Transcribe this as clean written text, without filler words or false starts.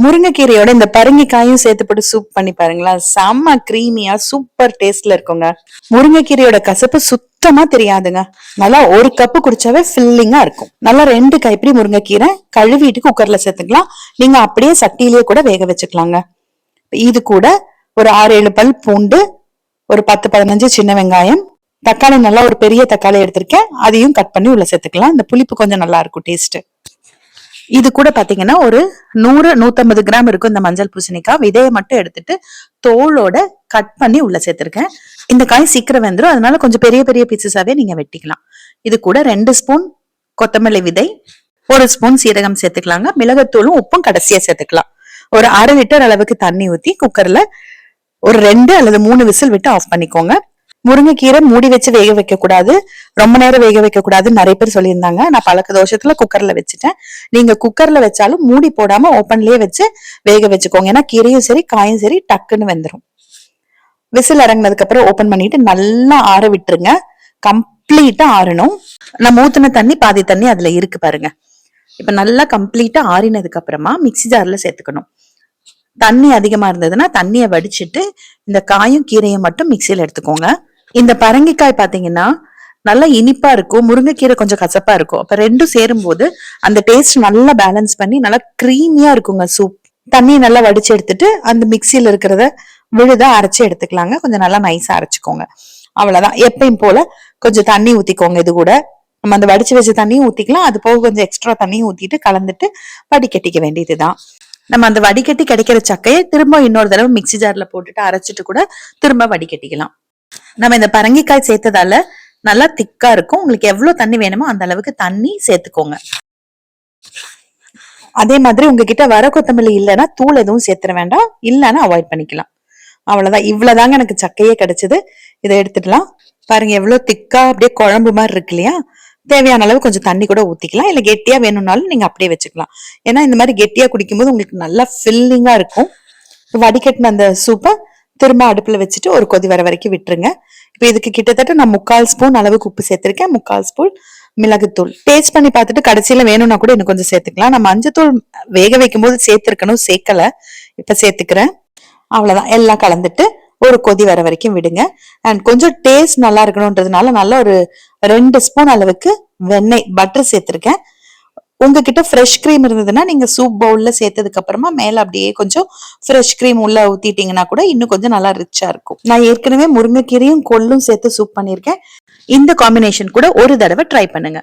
முருங்கைக்கீரையோட இந்த பரங்கிக்காயும் சேர்த்து போட்டு சூப் பண்ணி பாருங்களா, செம்ம கிரீமியா சூப்பர் டேஸ்ட்ல இருக்குங்க. முருங்கைக்கீரையோட கசப்பு சுத்தமா தெரியாதுங்க. நல்லா ஒரு கப்பு குடிச்சாவே ஃபில்லிங்கா இருக்கும். நல்லா 2 கைப்பிடி முருங்கைக்கீரை கழுவிட்டு குக்கர்ல சேர்த்துக்கலாம். நீங்க அப்படியே சட்டியிலேயே கூட வேக வச்சுக்கலாங்க. இது கூட ஒரு 6-7 பல் பூண்டு, ஒரு 10-15 சின்ன வெங்காயம், தக்காளி நல்லா ஒரு பெரிய தக்காளி எடுத்திருக்கேன், அதையும் கட் பண்ணி உள்ள சேர்த்துக்கலாம். இந்த புளிப்பு கொஞ்சம் நல்லா இருக்கும் டேஸ்ட். இது கூட பாத்தீங்கன்னா ஒரு 100-150 கிராம் இருக்கும் இந்த மஞ்சள் பூசணிக்காய். விதையை மட்டும் எடுத்துட்டு தோலோட கட் பண்ணி உள்ள சேர்த்திருக்கேன். இந்த காய் சீக்கிரம் வெந்துடும், அதனால கொஞ்சம் பெரிய பெரிய பீசஸாவே நீங்க வெட்டிக்கலாம். இது கூட 2 ஸ்பூன் கொத்தமல்லி விதை, 1 ஸ்பூன் சீரகம் சேர்த்துக்கலாங்க. மிளகுத்தூளும் உப்பும் கடைசியா சேர்த்துக்கலாம். ஒரு 1/2 லிட்டர் அளவுக்கு தண்ணி ஊத்தி குக்கர்ல ஒரு 2 அல்லது 3 விசில் விட்டு ஆஃப் பண்ணிக்கோங்க. முருங்கைக்கீரை மூடி வச்சு வேக வைக்க கூடாது, ரொம்ப நேரம் வேக வைக்க கூடாதுன்னு நிறைய பேர் சொல்லியிருந்தாங்க. நான் பழக்க தோஷத்துல குக்கர்ல வச்சுட்டேன். நீங்க குக்கர்ல வச்சாலும் மூடி போடாம ஓப்பன்லயே வச்சு வேக வச்சுக்கோங்க. ஏன்னா கீரையும் சரி காயும் சரி டக்குன்னு வெந்துடும். விசில் இறங்கினதுக்கு அப்புறம் ஓபன் பண்ணிட்டு நல்லா ஆற விட்டுருங்க. கம்ப்ளீட்டா ஆறணும். நம்ம ஊத்துன தண்ணி பாதி தண்ணி அதுல இருக்கு பாருங்க. இப்ப நல்லா கம்ப்ளீட்டா ஆறினதுக்கு அப்புறமா மிக்சி ஜார்ல சேர்த்துக்கணும். தண்ணி அதிகமா இருந்ததுன்னா தண்ணியை வடிச்சிட்டு இந்த காயும் கீரையும் மட்டும் மிக்சியில எடுத்துக்கோங்க. இந்த பரங்கிக்காய் பாத்தீங்கன்னா நல்லா இனிப்பா இருக்கும், முருங்கைக்கீரை கொஞ்சம் கசப்பா இருக்கும். அப்ப ரெண்டும் சேரும் போது அந்த டேஸ்ட் நல்லா பேலன்ஸ் பண்ணி நல்லா கிரீமியா இருக்குங்க சூப். தண்ணியை நல்லா வடிச்சு எடுத்துட்டு அந்த மிக்சியில இருக்கிறத விழுதா அரைச்சு எடுத்துக்கலாங்க. கொஞ்சம் நல்லா நைஸா அரைச்சுக்கோங்க. அவ்வளவுதான். எப்பயும் போல கொஞ்சம் தண்ணி ஊத்திக்கோங்க. இது கூட நம்ம அந்த வடிச்சு வச்ச தண்ணியும் ஊத்திக்கலாம், அது போக கொஞ்சம் எக்ஸ்ட்ரா தண்ணியும் ஊத்திட்டு கலந்துட்டு வடிகட்டிக்க வேண்டியதுதான். நம்ம அந்த வடிகட்டி கிடைக்கிற சக்கையை திரும்ப இன்னொரு தடவை மிக்சி ஜார்ல போட்டுட்டு அரைச்சிட்டு கூட திரும்ப வடிகட்டிக்கலாம். நம்ம இந்த பரங்கிக்காய் சேர்த்ததால நல்லா திக்கா இருக்கும். உங்களுக்கு எவ்வளவு தண்ணி வேணுமோ அந்த அளவுக்கு தண்ணி சேர்த்துக்கோங்க. அதே மாதிரி உங்ககிட்ட வர கொத்தமல்லி இல்லைன்னா தூள் எதுவும் சேர்த்துட வேண்டாம், இல்லைன்னா அவாய்ட் பண்ணிக்கலாம். அவ்வளவுதான். இவ்வளவுதாங்க எனக்கு சக்கையே கிடைச்சது. இதை எடுத்துக்கலாம். பாருங்க எவ்வளவு திக்கா அப்படியே குழம்பு மாதிரி இருக்கு இல்லையா. தேவையான அளவு கொஞ்சம் தண்ணி கூட ஊத்திக்கலாம், இல்ல கெட்டியா வேணும்னாலும் நீங்க அப்படியே வச்சுக்கலாம். ஏன்னா இந்த மாதிரி கெட்டியா குடிக்கும்போது உங்களுக்கு நல்லா ஃபில்லிங்கா இருக்கும். வடிகட்டின அந்த சூப்பை திரும்ப அடுப்புல வச்சுட்டு ஒரு கொதி வர வரைக்கும் விட்டுருங்க. இப்ப இதுக்கு கிட்டத்தட்ட நான் 3/4 ஸ்பூன் அளவுக்கு உப்பு சேர்த்திருக்கேன், 3/4 ஸ்பூன் மிளகுத்தூள். டேஸ்ட் பண்ணி பார்த்துட்டு கடைசியில வேணும்னா கூட இன்னும் கொஞ்சம் சேர்த்துக்கலாம். நான் மஞ்சத்தூள் வேக வைக்கும் போது சேர்த்திருக்கணும், சேர்க்கல, இப்ப சேர்த்துக்கிறேன். அவ்வளவுதான். எல்லாம் கலந்துட்டு ஒரு கொதி வர வரைக்கும் விடுங்க. அண்ட் கொஞ்சம் டேஸ்ட் நல்லா இருக்கணும்ன்றதுனால நல்ல ஒரு 2 ஸ்பூன் அளவுக்கு வெண்ணெய் பட்டர் சேர்த்திருக்கேன். உங்ககிட்ட ஃப்ரெஷ் கிரீம் இருந்ததுன்னா நீங்க சூப் பவுல்ல சேர்த்ததுக்கு அப்புறமா மேல அப்படியே கொஞ்சம் ஃப்ரெஷ் கிரீம் உள்ள ஊத்திட்டீங்கன்னா கூட இன்னும் கொஞ்சம் நல்லா ரிச்சா இருக்கும். நான் ஏற்கனவே முருங்கைக்கீரையும் கொள்ளும் சேர்த்து சூப் பண்ணியிருக்கேன். இந்த காம்பினேஷன் கூட ஒரு தடவை ட்ரை பண்ணுங்க.